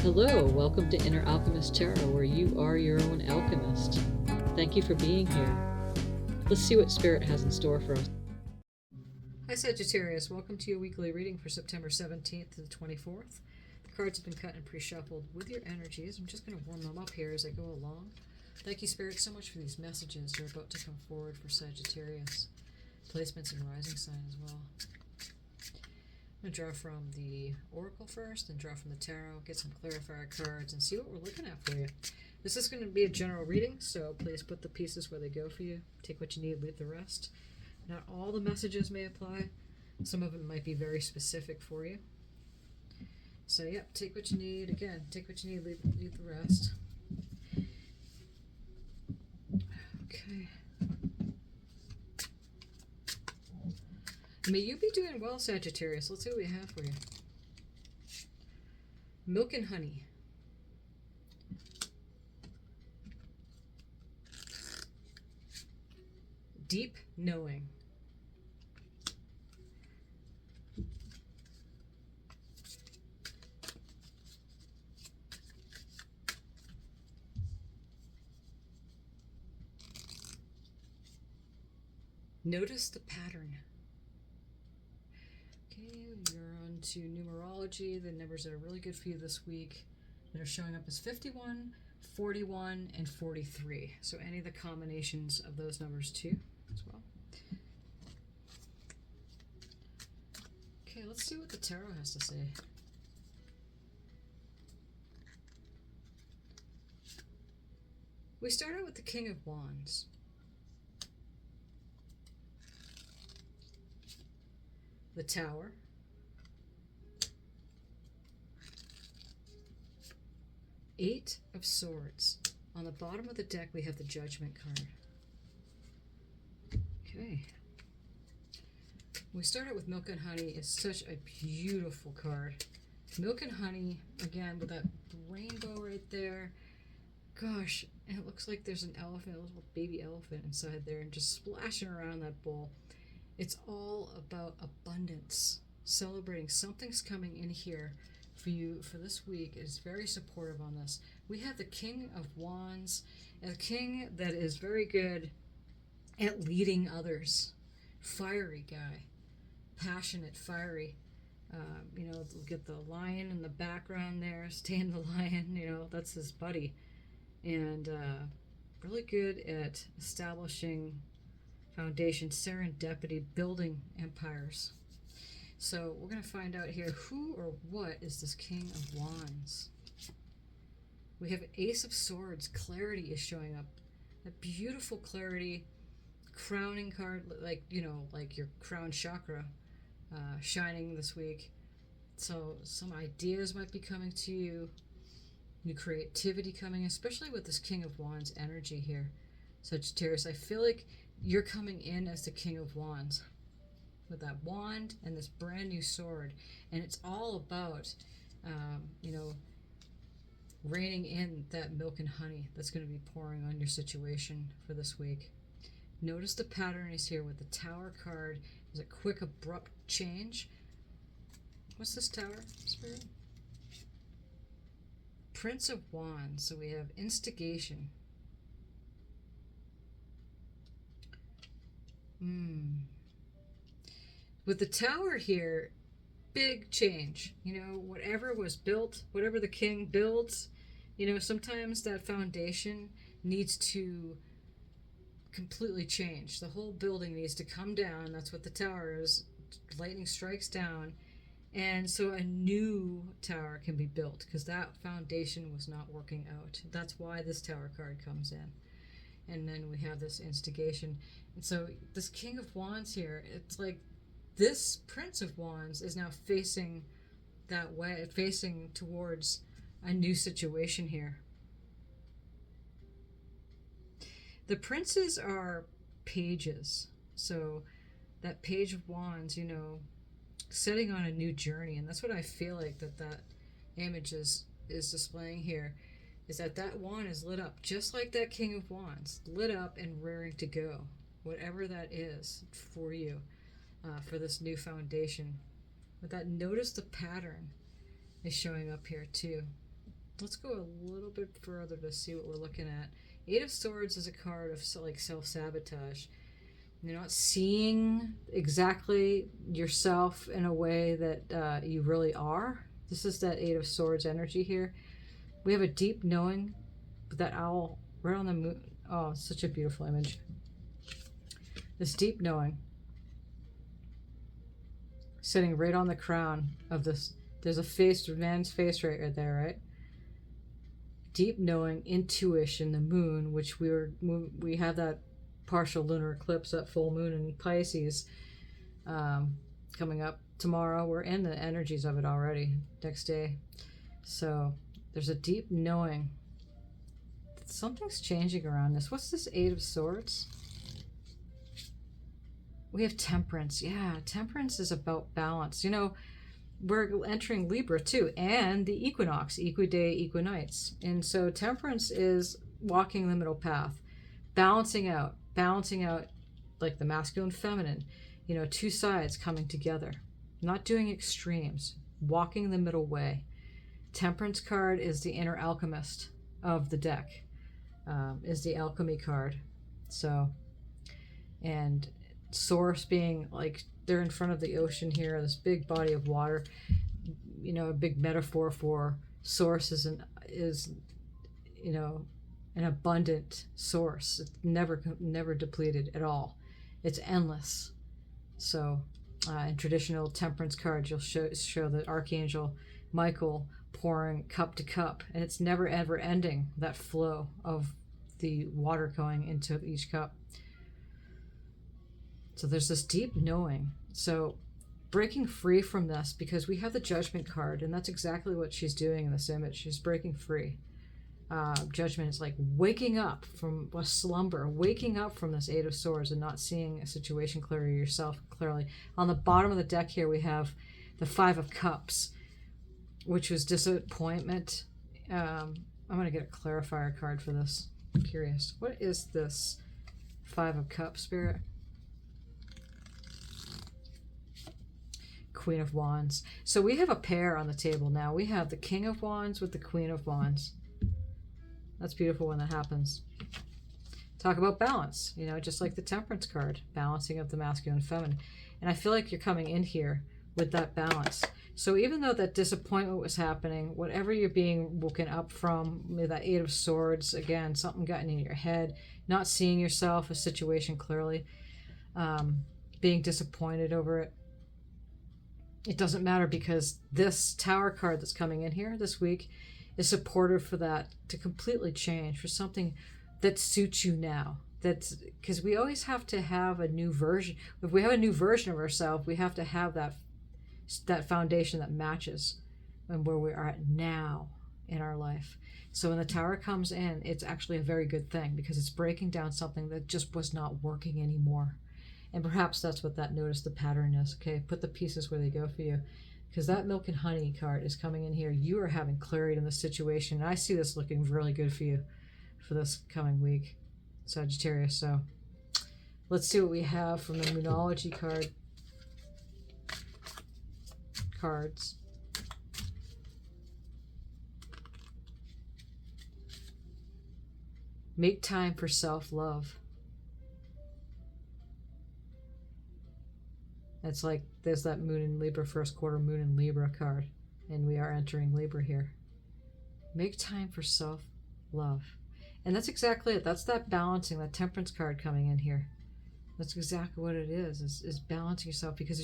Hello, welcome to Inner Alchemist Tarot, where you are your own alchemist. Thank you for being here. Let's see what Spirit has in store for us. Hi Sagittarius, welcome to your weekly reading for September 17th to the 24th. The cards have been cut and pre-shuffled with your energies. I'm just going to warm them up here as I go along. Thank you, Spirit, so much for these messages that are about to come forward for Sagittarius. Placements and rising sign as well. I'm going to draw from the Oracle first, and draw from the Tarot, get some clarifier cards, and see what we're looking at for you. This is going to be a general reading, so please put the pieces where they go for you. Take what you need, leave the rest. Not all the messages may apply. Some of them might be very specific for you. So, yep, take what you need. Again, take what you need, leave the rest. Okay. May you be doing well, Sagittarius. Let's see what we have for you. Milk and honey. Deep knowing. Notice the pattern. Okay, you're on to numerology. The numbers that are really good for you this week that are showing up as 51, 41, and 43. So any of the combinations of those numbers too as well. Okay, let's see what the Tarot has to say. We start out with the King of Wands. The Tower. Eight of Swords. On the bottom of the deck, we have the Judgment card. Okay. We start out with Milk and Honey. It's such a beautiful card. Milk and Honey, again, with that rainbow right there. Gosh, and it looks like there's an elephant, a little baby elephant inside there, and just splashing around that bowl. It's all about abundance, celebrating something's coming in here for you for this week. It's very supportive on this. We have the King of Wands, a king that is very good at leading others. Fiery guy, passionate, fiery. Look at the lion in the background there, Stan the lion, that's his buddy. And really good at establishing foundation, serendipity, building empires. So we're going to find out here who or what is this King of Wands. We have Ace of Swords. Clarity is showing up. A beautiful clarity, crowning card, like your crown chakra shining this week. So some ideas might be coming to you. New creativity coming, especially with this King of Wands energy here. Sagittarius, I feel like you're coming in as the King of Wands with that wand and this brand new sword, and it's all about reining in that milk and honey that's going to be pouring on your situation for this week. Notice the pattern is here with the Tower card. Is a quick, abrupt change. What's this Tower, Spirit? Prince of Wands. So we have instigation. With the Tower here, big change. Whatever was built, whatever the king builds, sometimes that foundation needs to completely change. The whole building needs to come down. That's what the Tower is. Lightning strikes down. And so a new tower can be built because that foundation was not working out. That's why this Tower card comes in. And then we have this instigation. And so this King of Wands here, it's like this Prince of Wands is now facing that way, facing towards a new situation here. The princes are pages. So that Page of Wands, setting on a new journey. And that's what I feel like that image is displaying here. Is that wand is lit up, just like that King of Wands, lit up and raring to go, whatever that is for you, for this new foundation. But that, notice the pattern is showing up here too. Let's go a little bit further to see what we're looking at. Eight of Swords is a card of like self-sabotage. You're not seeing exactly yourself in a way that you really are. This is that Eight of Swords energy here. We have a deep knowing. That owl right on the moon. Oh, such a beautiful image. This deep knowing. Sitting right on the crown of this. There's a face, a man's face right there, right? Deep knowing, intuition, the moon, which we have that partial lunar eclipse, that full moon in Pisces coming up tomorrow. We're in the energies of it already, next day. So there's a deep knowing. Something's changing around this. What's this Eight of Swords? We have Temperance. Yeah, Temperance is about balance. You know, we're entering Libra too, and the equinox, equiday, equinites. And so Temperance is walking the middle path, balancing out like the masculine, feminine, you know, two sides coming together, not doing extremes, walking the middle way. Temperance card is the inner alchemist of the deck. Is the alchemy card. So, and source being like they're in front of the ocean here, this big body of water, you know, a big metaphor for source is you know, an abundant source. It's never depleted at all. It's endless. So in traditional temperance cards, you'll show the Archangel Michael pouring cup to cup, and it's never ever ending, that flow of the water going into each cup. So there's this deep knowing. So breaking free from this, because we have the Judgment card, and that's exactly what she's doing in this image. She's breaking free. Judgment is like waking up from a slumber, waking up from this Eight of Swords and not seeing a situation clearly, yourself clearly. On the bottom of the deck here, we have the Five of Cups, which was disappointment. I'm going to get a clarifier card for this. I'm curious. What is this Five of Cups, Spirit? Queen of Wands. So we have a pair on the table now. We have the King of Wands with the Queen of Wands. That's beautiful when that happens. Talk about balance, you know, just like the Temperance card, balancing of the masculine and feminine. And I feel like you're coming in here with that balance. So even though that disappointment was happening, whatever you're being woken up from, that Eight of Swords, again, something gotten in your head, not seeing yourself, a situation clearly, being disappointed over it. It doesn't matter, because this Tower card that's coming in here this week is supportive for that to completely change, for something that suits you now. That's because we always have to have a new version. If we have a new version of ourselves, we have to have that foundation that matches and where we are at now in our life. So when the Tower comes in, it's actually a very good thing, because it's breaking down something that just was not working anymore. And perhaps that's what that notice the pattern is. Okay, put the pieces where they go for you. Because that Milk and Honey card is coming in here. You are having clarity in the situation. And I see this looking really good for you for this coming week, Sagittarius. So let's see what we have from the Moonology cards. Make time for self-love. It's like there's that Moon in Libra, first quarter Moon in Libra card, and we are entering Libra here. Make time for self-love. And that's exactly it. That's that balancing, that Temperance card coming in here. That's exactly what it is balancing yourself, because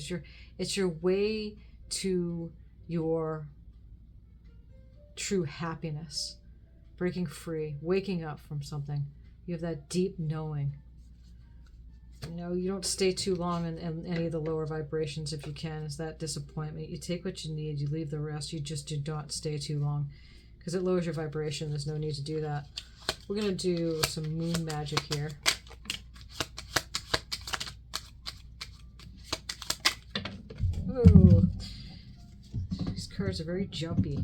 it's your way to your true happiness. Breaking free, waking up from something. You have that deep knowing. You know, you don't stay too long in any of the lower vibrations if you can. Is that disappointment. You take what you need, you leave the rest. You just do not stay too long, because it lowers your vibration. There's no need to do that. We're going to do some moon magic here. Oh, these cards are very jumpy.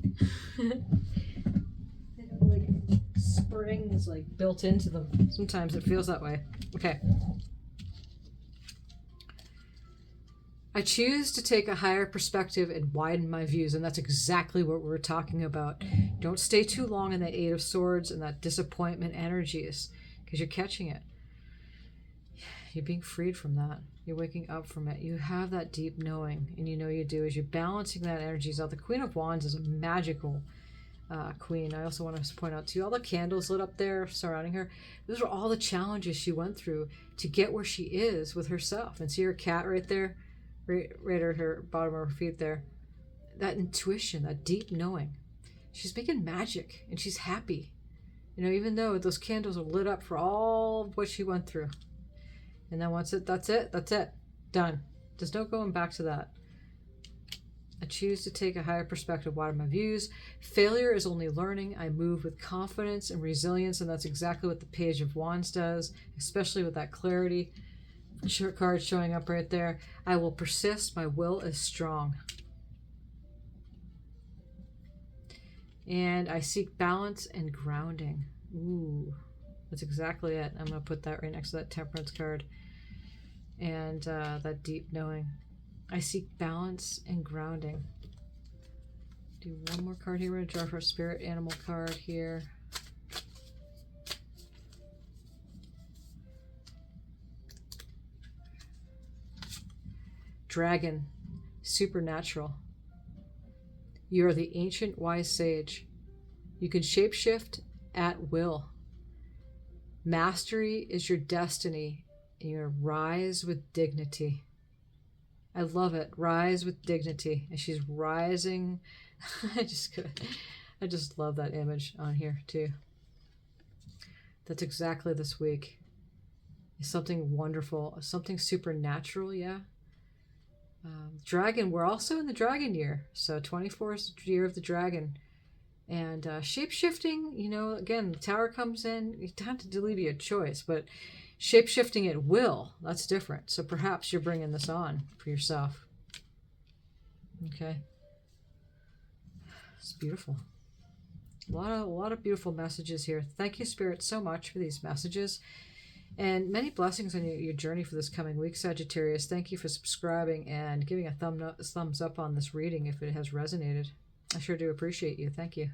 They have like springs like built into them. Sometimes it feels that way. Okay. I choose to take a higher perspective and widen my views, and that's exactly what we're talking about. Don't stay too long in that Eight of Swords and that disappointment energies, because you're catching it. You're being freed from that. You're waking up from it. You have that deep knowing, and you know you do, as you're balancing that energies out. The Queen of Wands is a magical queen. I also want to point out to you all the candles lit up there surrounding her. Those are all the challenges she went through to get where she is with herself. And see her cat right there, right at her bottom of her feet there. That intuition, that deep knowing. She's making magic, and she's happy. You know, even though those candles are lit up for all of what she went through. And then once that's it. Done. There's no going back to that. I choose to take a higher perspective, widen my views. Failure is only learning. I move with confidence and resilience, and that's exactly what the Page of Wands does, especially with that clarity card showing up right there. I will persist. My will is strong. And I seek balance and grounding. Ooh, that's exactly it. I'm going to put that right next to that Temperance card. And that deep knowing. I seek balance and grounding. Do one more card here. We're going to draw for a spirit animal card here. Dragon, supernatural. You are the ancient wise sage. You can shapeshift at will. Mastery is your destiny. And you rise with dignity. I love it. Rise with dignity. And she's rising. I just love that image on here too. That's exactly this week. It's something wonderful, something supernatural, yeah. Dragon, we're also in the dragon year. So 24 is the year of the dragon. And shape-shifting, you know, again, the Tower comes in. You don't have to leave you a choice, but shape-shifting at will, that's different. So perhaps you're bringing this on for yourself. Okay. It's beautiful. A lot of beautiful messages here. Thank you, Spirit, so much for these messages. And many blessings on your journey for this coming week, Sagittarius. Thank you for subscribing and giving a thumbs up on this reading if it has resonated. I sure do appreciate you. Thank you.